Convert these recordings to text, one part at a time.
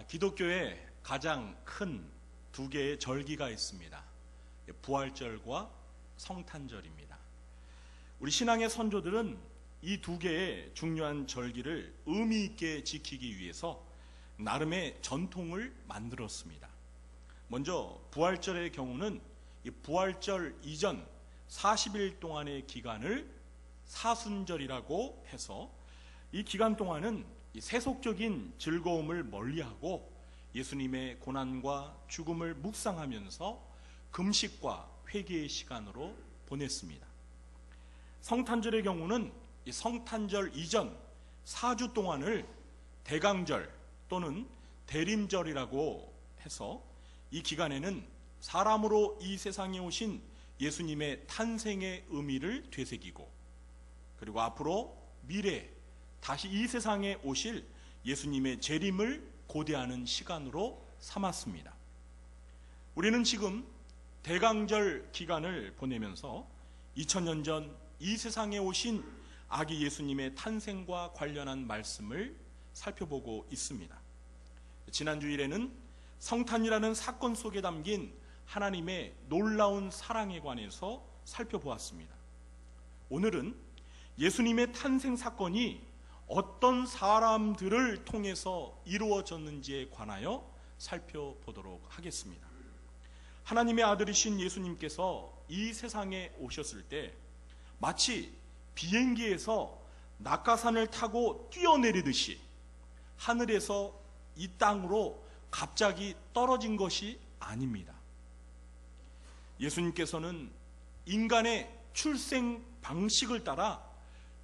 기독교에 가장 큰 두 개의 절기가 있습니다. 부활절과 성탄절입니다. 우리 신앙의 선조들은 이 두 개의 중요한 절기를 의미 있게 지키기 위해서 나름의 전통을 만들었습니다. 먼저 부활절의 경우는 이 부활절 이전 40일 동안의 기간을 사순절이라고 해서 이 기간 동안은 이 세속적인 즐거움을 멀리하고 예수님의 고난과 죽음을 묵상하면서 금식과 회개의 시간으로 보냈습니다. 성탄절의 경우는 이 성탄절 이전 4주 동안을 대강절 또는 대림절이라고 해서 이 기간에는 사람으로 이 세상에 오신 예수님의 탄생의 의미를 되새기고, 그리고 앞으로 미래 다시 이 세상에 오실 예수님의 재림을 고대하는 시간으로 삼았습니다. 우리는 지금 대강절 기간을 보내면서 2000년 전 이 세상에 오신 아기 예수님의 탄생과 관련한 말씀을 살펴보고 있습니다. 지난 주일에는 성탄이라는 사건 속에 담긴 하나님의 놀라운 사랑에 관해서 살펴보았습니다. 오늘은 예수님의 탄생 사건이 어떤 사람들을 통해서 이루어졌는지에 관하여 살펴보도록 하겠습니다. 하나님의 아들이신 예수님께서 이 세상에 오셨을 때 마치 비행기에서 낙하산을 타고 뛰어내리듯이 하늘에서 이 땅으로 갑자기 떨어진 것이 아닙니다. 예수님께서는 인간의 출생 방식을 따라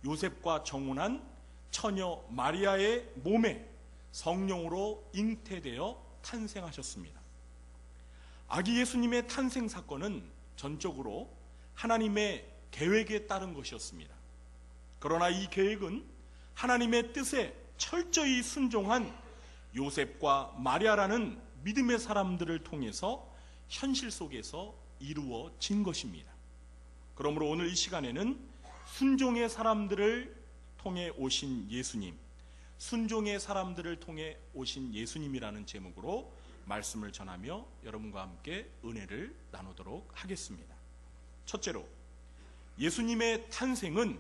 요셉과 정혼한 처녀 마리아의 몸에 성령으로 잉태되어 탄생하셨습니다. 아기 예수님의 탄생 사건은 전적으로 하나님의 계획에 따른 것이었습니다. 그러나 이 계획은 하나님의 뜻에 철저히 순종한 요셉과 마리아라는 믿음의 사람들을 통해서 현실 속에서 이루어진 것입니다. 그러므로 오늘 이 시간에는 순종의 사람들을 통해 오신 예수님, 순종의 사람들을 통해 오신 예수님이라는 제목으로 말씀을 전하며 여러분과 함께 은혜를 나누도록 하겠습니다. 첫째로, 예수님의 탄생은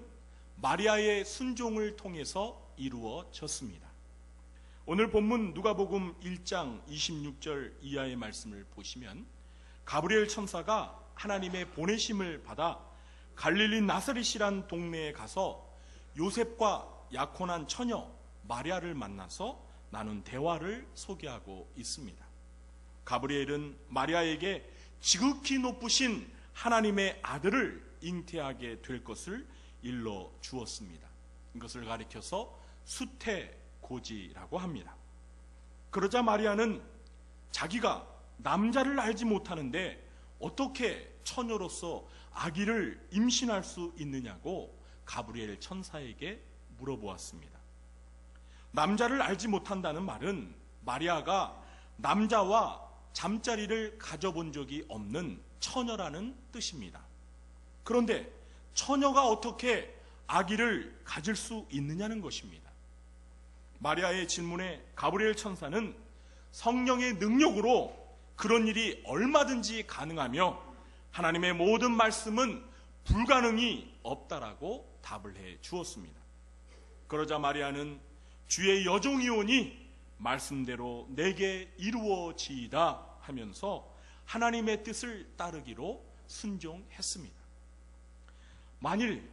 마리아의 순종을 통해서 이루어졌습니다. 오늘 본문 누가복음 1장 26절 이하의 말씀을 보시면 가브리엘 천사가 하나님의 보내심을 받아 갈릴리 나사렛이란 동네에 가서 요셉과 약혼한 처녀 마리아를 만나서 나눈 대화를 소개하고 있습니다. 가브리엘은 마리아에게 지극히 높으신 하나님의 아들을 잉태하게 될 것을 일러 주었습니다. 이것을 가리켜서 수태고지라고 합니다. 그러자 마리아는 자기가 남자를 알지 못하는데 어떻게 처녀로서 아기를 임신할 수 있느냐고 가브리엘 천사에게 물어보았습니다. 남자를 알지 못한다는 말은 마리아가 남자와 잠자리를 가져본 적이 없는 처녀라는 뜻입니다. 그런데 처녀가 어떻게 아기를 가질 수 있느냐는 것입니다. 마리아의 질문에 가브리엘 천사는 성령의 능력으로 그런 일이 얼마든지 가능하며 하나님의 모든 말씀은 불가능이 없다라고 답을 해 주었습니다. 그러자 마리아는 주의 여종이오니 말씀대로 내게 이루어지이다 하면서 하나님의 뜻을 따르기로 순종했습니다. 만일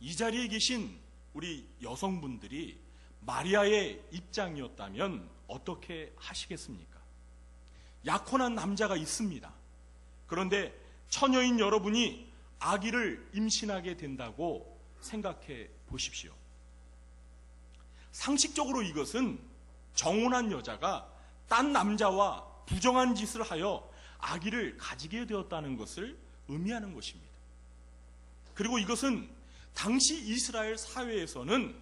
이 자리에 계신 우리 여성분들이 마리아의 입장이었다면 어떻게 하시겠습니까? 약혼한 남자가 있습니다. 그런데 처녀인 여러분이 아기를 임신하게 된다고 생각해 보십시오. 상식적으로 이것은 정혼한 여자가 딴 남자와 부정한 짓을 하여 아기를 가지게 되었다는 것을 의미하는 것입니다. 그리고 이것은 당시 이스라엘 사회에서는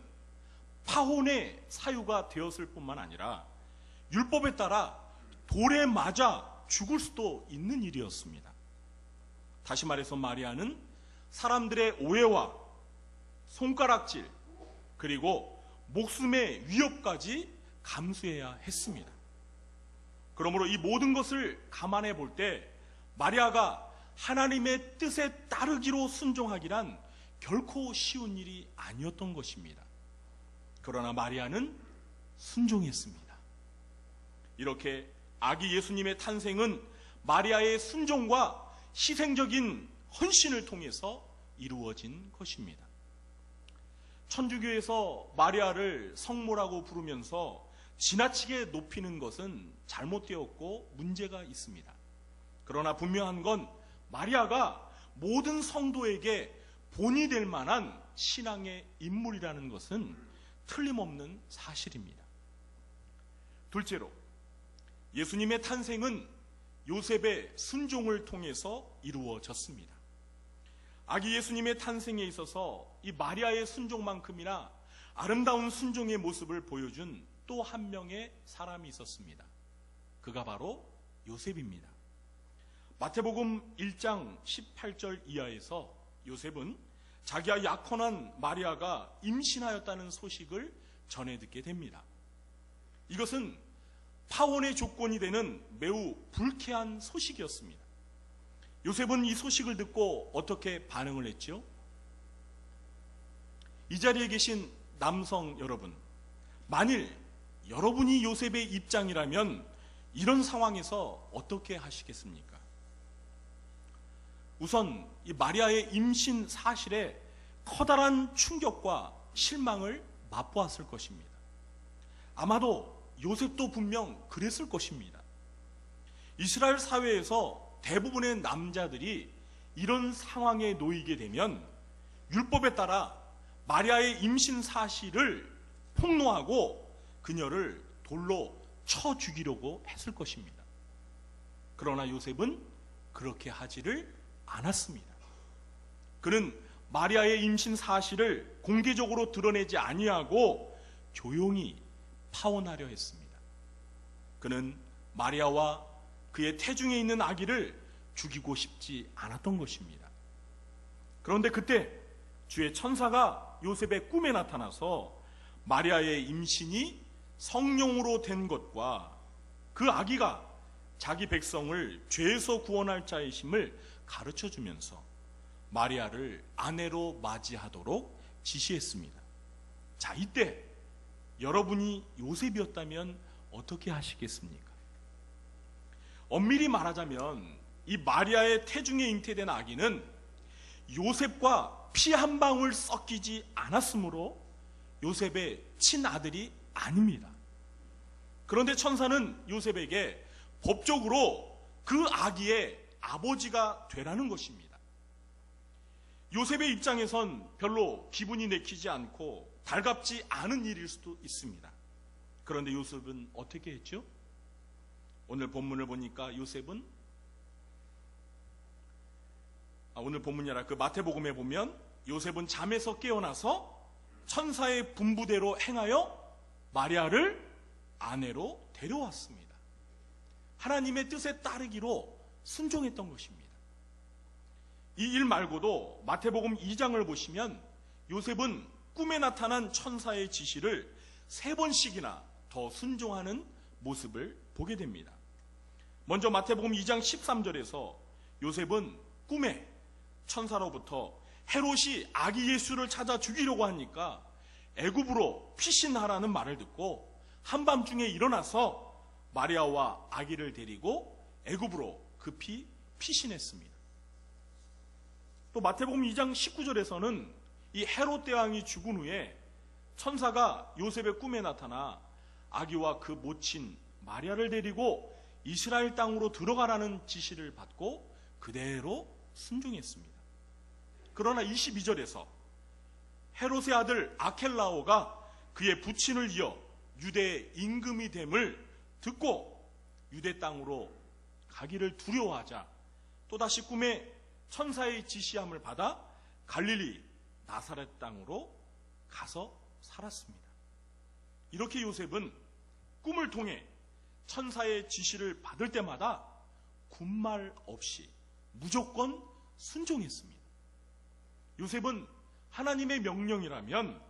파혼의 사유가 되었을 뿐만 아니라 율법에 따라 돌에 맞아 죽을 수도 있는 일이었습니다. 다시 말해서 마리아는 사람들의 오해와 손가락질 그리고 목숨의 위협까지 감수해야 했습니다. 그러므로 이 모든 것을 감안해 볼 때 마리아가 하나님의 뜻에 따르기로 순종하기란 결코 쉬운 일이 아니었던 것입니다. 그러나 마리아는 순종했습니다. 이렇게 아기 예수님의 탄생은 마리아의 순종과 희생적인 헌신을 통해서 이루어진 것입니다. 천주교에서 마리아를 성모라고 부르면서 지나치게 높이는 것은 잘못되었고 문제가 있습니다. 그러나 분명한 건 마리아가 모든 성도에게 본이 될 만한 신앙의 인물이라는 것은 틀림없는 사실입니다. 둘째로, 예수님의 탄생은 요셉의 순종을 통해서 이루어졌습니다. 아기 예수님의 탄생에 있어서 이 마리아의 순종만큼이나 아름다운 순종의 모습을 보여준 또 한 명의 사람이 있었습니다. 그가 바로 요셉입니다. 마태복음 1장 18절 이하에서 요셉은 자기와 약혼한 마리아가 임신하였다는 소식을 전해 듣게 됩니다. 이것은 파혼의 조건이 되는 매우 불쾌한 소식이었습니다. 요셉은 이 소식을 듣고 어떻게 반응을 했죠? 이 자리에 계신 남성 여러분, 만일 여러분이 요셉의 입장이라면 이런 상황에서 어떻게 하시겠습니까? 우선 이 마리아의 임신 사실에 커다란 충격과 실망을 맛보았을 것입니다. 아마도 요셉도 분명 그랬을 것입니다. 이스라엘 사회에서 대부분의 남자들이 이런 상황에 놓이게 되면 율법에 따라 마리아의 임신 사실을 폭로하고 그녀를 돌로 쳐 죽이려고 했을 것입니다. 그러나 요셉은 그렇게 하지를 않았습니다. 그는 마리아의 임신 사실을 공개적으로 드러내지 아니하고 조용히 파혼하려 했습니다. 그는 마리아와 그의 태중에 있는 아기를 죽이고 싶지 않았던 것입니다. 그런데 그때 주의 천사가 요셉의 꿈에 나타나서 마리아의 임신이 성령으로 된 것과 그 아기가 자기 백성을 죄에서 구원할 자이심을 가르쳐 주면서 마리아를 아내로 맞이하도록 지시했습니다. 자, 이때 여러분이 요셉이었다면 어떻게 하시겠습니까? 엄밀히 말하자면 이 마리아의 태중에 잉태된 아기는 요셉과 피 한 방울 섞이지 않았으므로 요셉의 친아들이 아닙니다. 그런데 천사는 요셉에게 법적으로 그 아기의 아버지가 되라는 것입니다. 요셉의 입장에선 별로 기분이 내키지 않고 달갑지 않은 일일 수도 있습니다. 그런데 요셉은 어떻게 했죠? 오늘 본문을 보니까 요셉은 오늘 본문이 아니라 그 마태복음에 보면 요셉은 잠에서 깨어나서 천사의 분부대로 행하여 마리아를 아내로 데려왔습니다. 하나님의 뜻에 따르기로 순종했던 것입니다. 이 일 말고도 마태복음 2장을 보시면 요셉은 꿈에 나타난 천사의 지시를 3번씩이나 더 순종하는 모습을 보게 됩니다. 먼저 마태복음 2장 13절에서 요셉은 꿈에 천사로부터 헤롯이 아기 예수를 찾아 죽이려고 하니까 애굽으로 피신하라는 말을 듣고 한밤중에 일어나서 마리아와 아기를 데리고 애굽으로 급히 피신했습니다. 또 마태복음 2장 19절에서는 이 헤롯 대왕이 죽은 후에 천사가 요셉의 꿈에 나타나 아기와 그 모친 마리아를 데리고 이스라엘 땅으로 들어가라는 지시를 받고 그대로 순종했습니다. 그러나 22절에서 헤롯의 아들 아켈라오가 그의 부친을 이어 유대의 임금이 됨을 듣고 유대 땅으로 가기를 두려워하자 또다시 꿈에 천사의 지시함을 받아 갈릴리 나사렛 땅으로 가서 살았습니다. 이렇게 요셉은 꿈을 통해 천사의 지시를 받을 때마다 군말 없이 무조건 순종했습니다. 요셉은 하나님의 명령이라면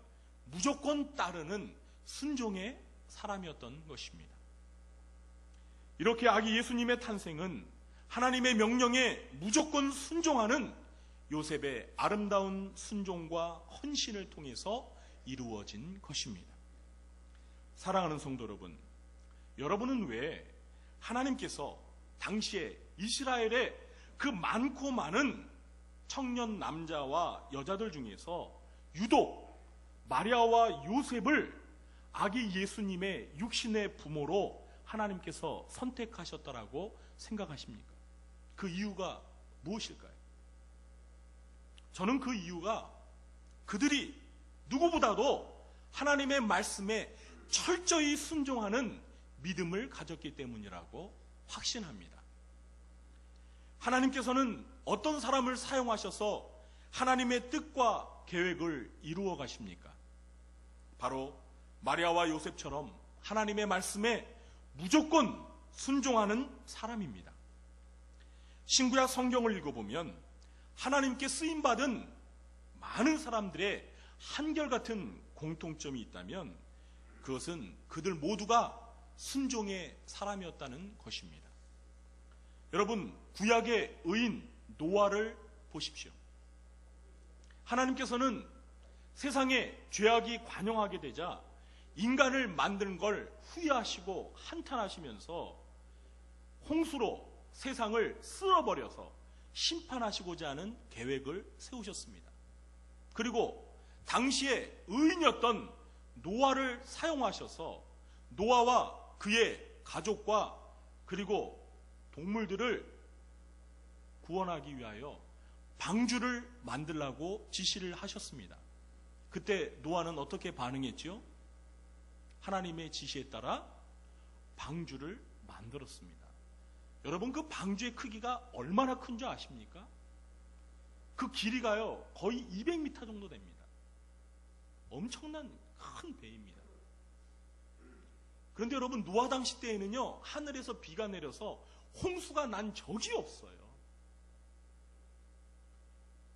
무조건 따르는 순종의 사람이었던 것입니다. 이렇게 아기 예수님의 탄생은 하나님의 명령에 무조건 순종하는 요셉의 아름다운 순종과 헌신을 통해서 이루어진 것입니다. 사랑하는 성도 여러분, 여러분은 왜 하나님께서 당시에 이스라엘의 그 많고 많은 청년 남자와 여자들 중에서 유독 마리아와 요셉을 아기 예수님의 육신의 부모로 하나님께서 선택하셨다라고 생각하십니까? 그 이유가 무엇일까요? 저는 그 이유가 그들이 누구보다도 하나님의 말씀에 철저히 순종하는 믿음을 가졌기 때문이라고 확신합니다. 하나님께서는 어떤 사람을 사용하셔서 하나님의 뜻과 계획을 이루어 가십니까? 바로 마리아와 요셉처럼 하나님의 말씀에 무조건 순종하는 사람입니다. 신구약 성경을 읽어보면 하나님께 쓰임받은 많은 사람들의 한결같은 공통점이 있다면 그것은 그들 모두가 순종의 사람이었다는 것입니다. 여러분, 구약의 의인 노아를 보십시오. 하나님께서는 세상에 죄악이 관영하게 되자 인간을 만든 걸 후회하시고 한탄하시면서 홍수로 세상을 쓸어버려서 심판하시고자 하는 계획을 세우셨습니다. 그리고 당시에 의인이었던 노아를 사용하셔서 노아와 그의 가족과 그리고 동물들을 구원하기 위하여 방주를 만들라고 지시를 하셨습니다. 그때 노아는 어떻게 반응했죠? 하나님의 지시에 따라 방주를 만들었습니다. 여러분, 그 방주의 크기가 얼마나 큰 줄 아십니까? 그 길이가요 거의 200m 정도 됩니다. 엄청난 큰 배입니다. 그런데 여러분, 노아 당시 때에는요 하늘에서 비가 내려서 홍수가 난 적이 없어요.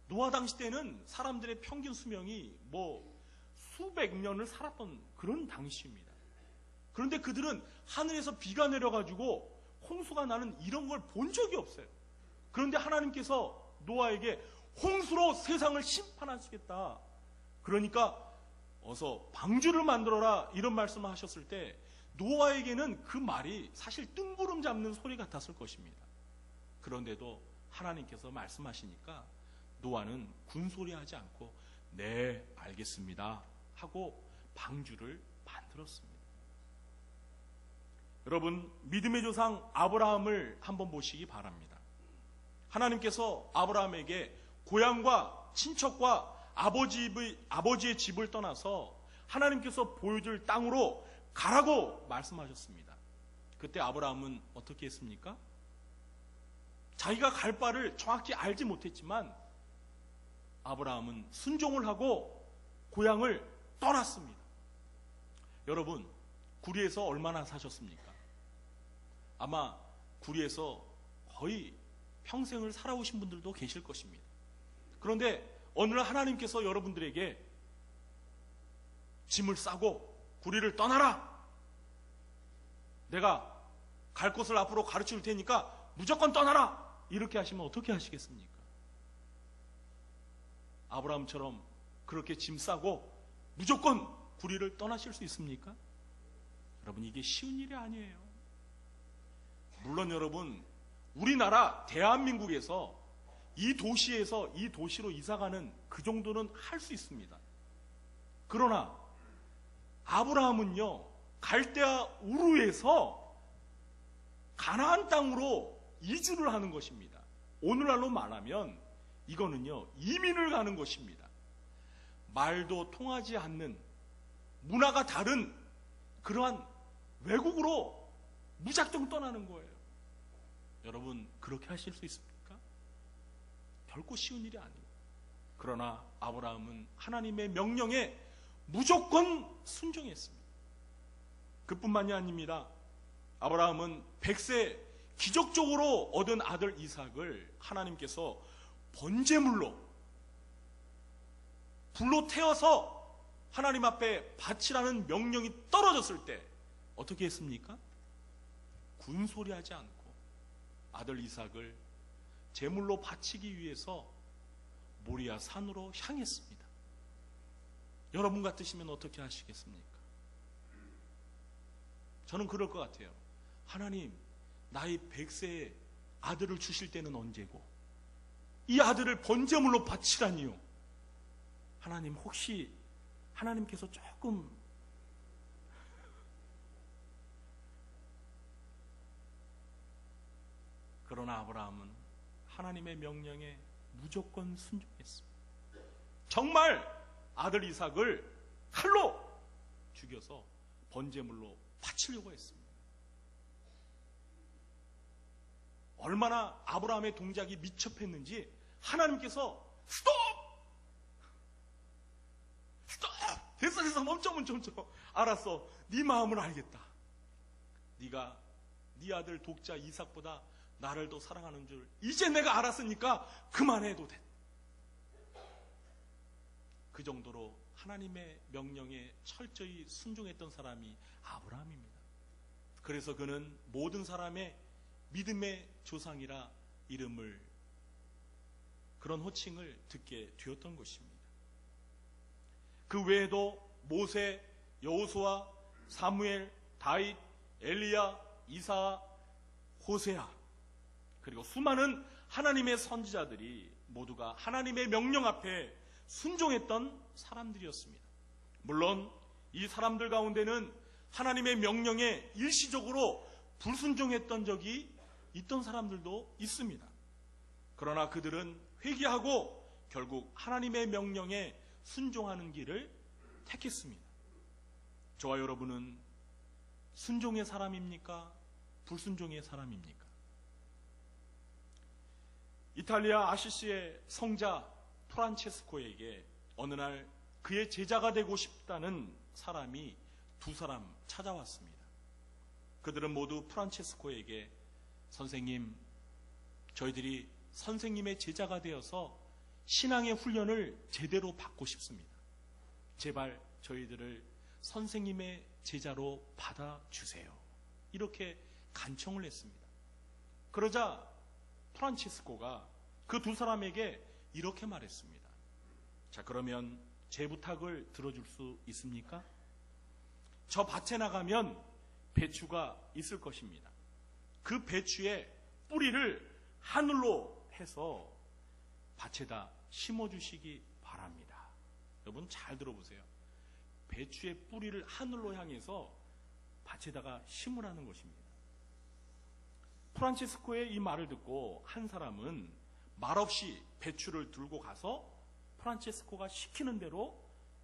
노아 당시 때는 사람들의 평균 수명이 수백 년을 살았던 그런 당시입니다. 그런데 그들은 하늘에서 비가 내려가지고 홍수가 나는 이런 걸 본 적이 없어요. 그런데 하나님께서 노아에게 홍수로 세상을 심판하시겠다, 그러니까 어서 방주를 만들어라, 이런 말씀을 하셨을 때 노아에게는 그 말이 사실 뜬구름 잡는 소리 같았을 것입니다. 그런데도 하나님께서 말씀하시니까 노아는 군소리하지 않고 네, 알겠습니다 하고 방주를 만들었습니다. 여러분, 믿음의 조상 아브라함을 한번 보시기 바랍니다. 하나님께서 아브라함에게 고향과 친척과 아버지의 집을 떠나서 하나님께서 보여줄 땅으로 가라고 말씀하셨습니다. 그때 아브라함은 어떻게 했습니까? 자기가 갈 바를 정확히 알지 못했지만 아브라함은 순종을 하고 고향을 떠났습니다. 여러분, 구리에서 얼마나 사셨습니까? 아마 구리에서 거의 평생을 살아오신 분들도 계실 것입니다. 그런데 어느 날 하나님께서 여러분들에게 짐을 싸고 구리를 떠나라, 내가 갈 곳을 앞으로 가르칠 테니까 무조건 떠나라, 이렇게 하시면 어떻게 하시겠습니까? 아브라함처럼 그렇게 짐 싸고 무조건 구리를 떠나실 수 있습니까? 여러분, 이게 쉬운 일이 아니에요. 물론 여러분, 우리나라 대한민국에서 이 도시에서 이 도시로 이사가는 그 정도는 할 수 있습니다. 그러나 아브라함은요 갈대아 우르에서 가나안 땅으로 이주를 하는 것입니다. 오늘날로 말하면 이거는요 이민을 가는 것입니다. 말도 통하지 않는, 문화가 다른 그러한 외국으로 무작정 떠나는 거예요. 여러분, 그렇게 하실 수 있습니까? 결코 쉬운 일이 아니에요. 그러나 아브라함은 하나님의 명령에 무조건 순종했습니다. 그뿐만이 아닙니다. 아브라함은 100세 기적적으로 얻은 아들 이삭을 하나님께서 번제물로 불로 태워서 하나님 앞에 바치라는 명령이 떨어졌을 때 어떻게 했습니까? 군소리하지 않고 아들 이삭을 제물로 바치기 위해서 모리아 산으로 향했습니다. 여러분 같으시면 어떻게 하시겠습니까? 저는 그럴 것 같아요. 하나님, 나의 100세의 아들을 주실 때는 언제고 이 아들을 번제물로 바치라니요. 하나님, 혹시 하나님께서 조금 그러나 아브라함은 하나님의 명령에 무조건 순종했습니다. 정말 아들 이삭을 칼로 죽여서 번제물로 바치려고 했습니다. 얼마나 아브라함의 동작이 미첩했는지 하나님께서 스톱! 됐어 멈춰. 알았어, 네 마음을 알겠다. 네가 네 아들 독자 이삭보다 나를 더 사랑하는 줄 이제 내가 알았으니까 그만해도 돼. 그 정도로 하나님의 명령에 철저히 순종했던 사람이 아브라함입니다. 그래서 그는 모든 사람의 믿음의 조상이라 이름을, 그런 호칭을 듣게 되었던 것입니다. 그 외에도 모세, 여호수아, 사무엘, 다윗, 엘리야, 이사, 호세아, 그리고 수많은 하나님의 선지자들이 모두가 하나님의 명령 앞에 순종했던 사람들이었습니다. 물론 이 사람들 가운데는 하나님의 명령에 일시적으로 불순종했던 적이 있던 사람들도 있습니다. 그러나 그들은 회개하고 결국 하나님의 명령에 순종하는 길을 택했습니다. 저와 여러분은 순종의 사람입니까? 불순종의 사람입니까? 이탈리아 아시시의 성자 프란체스코에게 어느 날 그의 제자가 되고 싶다는 사람이 두 사람 찾아왔습니다. 그들은 모두 프란체스코에게, 선생님, 저희들이 선생님의 제자가 되어서 신앙의 훈련을 제대로 받고 싶습니다. 제발 저희들을 선생님의 제자로 받아주세요. 이렇게 간청을 했습니다. 그러자 프란치스코가 그 두 사람에게 이렇게 말했습니다. 자, 그러면 제 부탁을 들어줄 수 있습니까? 저 밭에 나가면 배추가 있을 것입니다. 그 배추의 뿌리를 하늘로 해서 밭에다 심어주시기 바랍니다. 여러분 잘 들어보세요. 배추의 뿌리를 하늘로 향해서 밭에다가 심으라는 것입니다. 프란치스코의 이 말을 듣고 한 사람은 말없이 배추를 들고 가서 프란치스코가 시키는 대로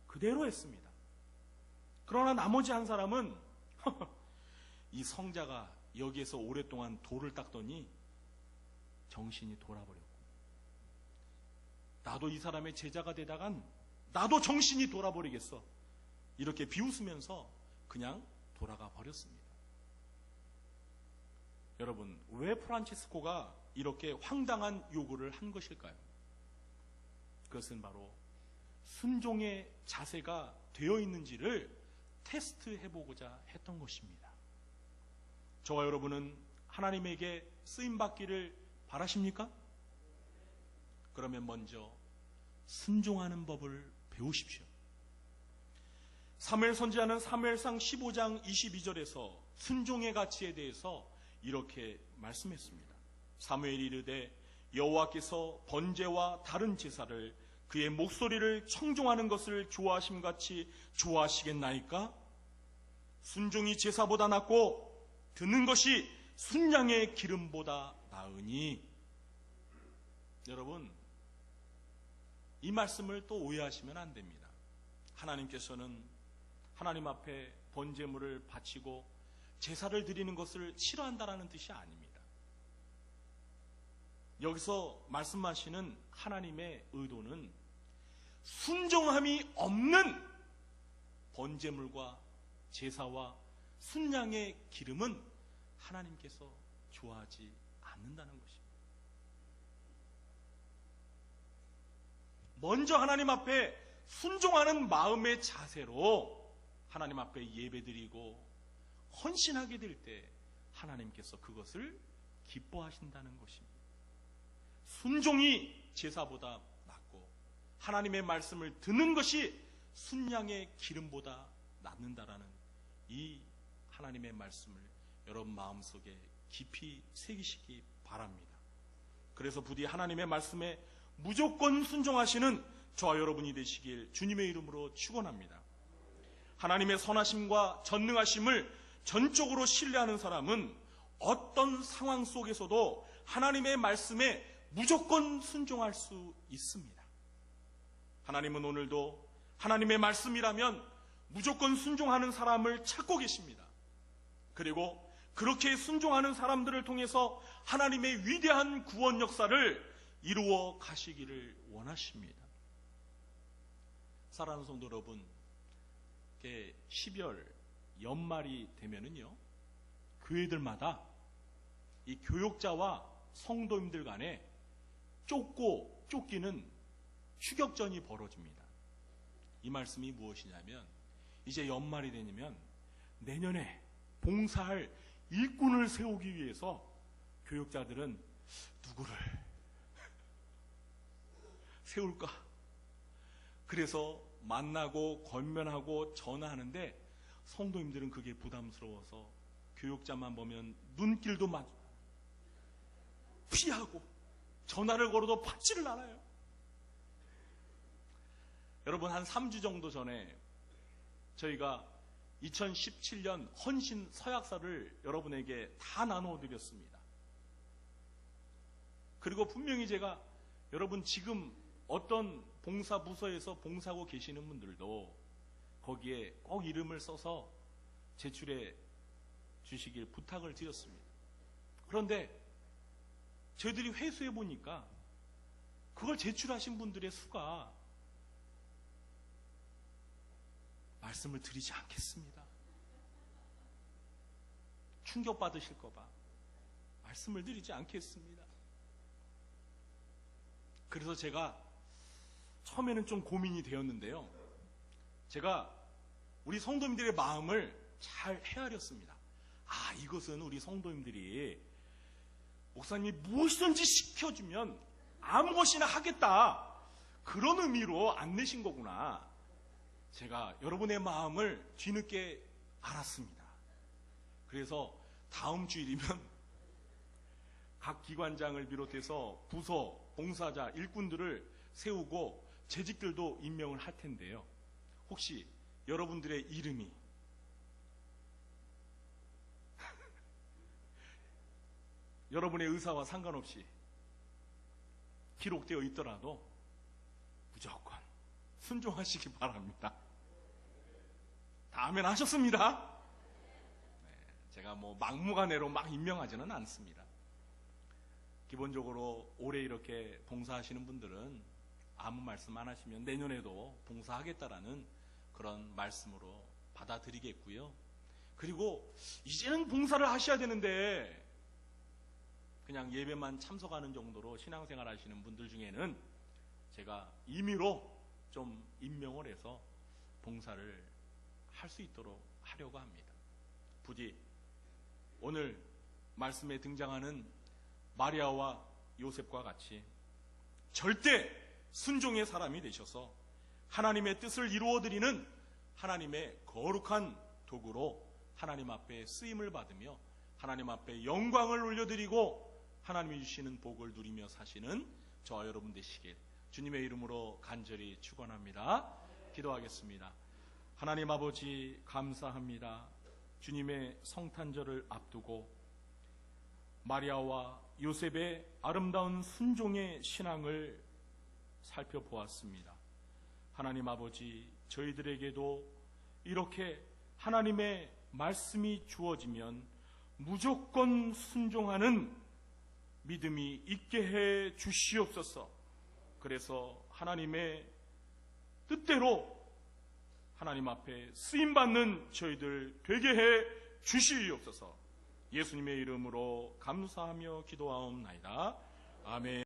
그대로 했습니다. 그러나 나머지 한 사람은 이 성자가 여기에서 오랫동안 돌을 닦더니 정신이 돌아버렸고, 나도 이 사람의 제자가 되다간 나도 정신이 돌아버리겠어, 이렇게 비웃으면서 그냥 돌아가 버렸습니다. 여러분, 왜 프란치스코가 이렇게 황당한 요구를 한 것일까요? 그것은 바로 순종의 자세가 되어 있는지를 테스트해보고자 했던 것입니다. 저와 여러분은 하나님에게 쓰임받기를 바라십니까? 그러면 먼저 순종하는 법을 배우십시오. 사무엘 선지자는 사무엘상 15장 22절에서 순종의 가치에 대해서 이렇게 말씀했습니다. 사무엘이 이르되 여호와께서 번제와 다른 제사를 그의 목소리를 청종하는 것을 좋아하심같이 좋아하시겠나이까? 순종이 제사보다 낫고 듣는 것이 순양의 기름보다 나으니. 여러분, 이 말씀을 또 오해하시면 안 됩니다. 하나님께서는 하나님 앞에 번제물을 바치고 제사를 드리는 것을 싫어한다라는 뜻이 아닙니다. 여기서 말씀하시는 하나님의 의도는 순종함이 없는 번제물과 제사와 순양의 기름은 하나님께서 좋아하지 않는다는 것입니다. 먼저 하나님 앞에 순종하는 마음의 자세로 하나님 앞에 예배드리고 헌신하게 될 때 하나님께서 그것을 기뻐하신다는 것입니다. 순종이 제사보다 낫고 하나님의 말씀을 듣는 것이 순양의 기름보다 낫는다라는 이 하나님의 말씀을 여러분 마음속에 깊이 새기시기 바랍니다. 그래서 부디 하나님의 말씀에 무조건 순종하시는 저와 여러분이 되시길 주님의 이름으로 축원합니다. 하나님의 선하심과 전능하심을 전적으로 신뢰하는 사람은 어떤 상황 속에서도 하나님의 말씀에 무조건 순종할 수 있습니다. 하나님은 오늘도 하나님의 말씀이라면 무조건 순종하는 사람을 찾고 계십니다. 그리고 그렇게 순종하는 사람들을 통해서 하나님의 위대한 구원 역사를 이루어 가시기를 원하십니다. 사랑하는 성도 여러분, 12월 연말이 되면은요, 교회들마다 이 교역자와 성도님들 간에 쫓고 쫓기는 추격전이 벌어집니다. 이 말씀이 무엇이냐면, 이제 연말이 되면 내년에 봉사할 일꾼을 세우기 위해서 교역자들은 누구를 세울까? 그래서 만나고 권면하고 전화하는데 성도님들은 그게 부담스러워서 교역자만 보면 눈길도 막 피하고 전화를 걸어도 받지를 않아요. 여러분, 한 3주 정도 전에 저희가 2017년 헌신 서약서를 여러분에게 다 나누어 드렸습니다. 그리고 분명히 제가 여러분 지금 어떤 봉사 부서에서 봉사하고 계시는 분들도 거기에 꼭 이름을 써서 제출해 주시길 부탁을 드렸습니다. 그런데 저희들이 회수해 보니까 그걸 제출하신 분들의 수가 말씀을 드리지 않겠습니다. 충격받으실까봐 말씀을 드리지 않겠습니다. 그래서 제가 처음에는 좀 고민이 되었는데요. 제가 우리 성도님들의 마음을 잘 헤아렸습니다. 이것은 우리 성도님들이 목사님이 무엇이든지 시켜주면 아무것이나 하겠다, 그런 의미로 안 내신 거구나. 제가 여러분의 마음을 뒤늦게 알았습니다. 그래서 다음 주일이면 각 기관장을 비롯해서 부서, 봉사자, 일꾼들을 세우고 재직들도 임명을 할 텐데요. 혹시 여러분들의 이름이 여러분의 의사와 상관없이 기록되어 있더라도 무조건 순종하시기 바랍니다. 다 아멘 하셨습니다. 제가 막무가내로 막 임명하지는 않습니다. 기본적으로 올해 이렇게 봉사하시는 분들은 아무 말씀 안 하시면 내년에도 봉사하겠다라는 그런 말씀으로 받아들이겠고요. 그리고 이제는 봉사를 하셔야 되는데 그냥 예배만 참석하는 정도로 신앙생활 하시는 분들 중에는 제가 임의로 좀 임명을 해서 봉사를 할 수 있도록 하려고 합니다. 부디 오늘 말씀에 등장하는 마리아와 요셉과 같이 절대 순종의 사람이 되셔서 하나님의 뜻을 이루어드리는 하나님의 거룩한 도구로 하나님 앞에 쓰임을 받으며 하나님 앞에 영광을 올려드리고 하나님이 주시는 복을 누리며 사시는 저와 여러분 되시길 주님의 이름으로 간절히 축원합니다. 기도하겠습니다. 하나님 아버지, 감사합니다. 주님의 성탄절을 앞두고 마리아와 요셉의 아름다운 순종의 신앙을 살펴보았습니다. 하나님 아버지, 저희들에게도 이렇게 하나님의 말씀이 주어지면 무조건 순종하는 믿음이 있게 해 주시옵소서. 그래서 하나님의 뜻대로 하나님 앞에 쓰임받는 저희들 되게 해 주시옵소서. 예수님의 이름으로 감사하며 기도하옵나이다. 아멘.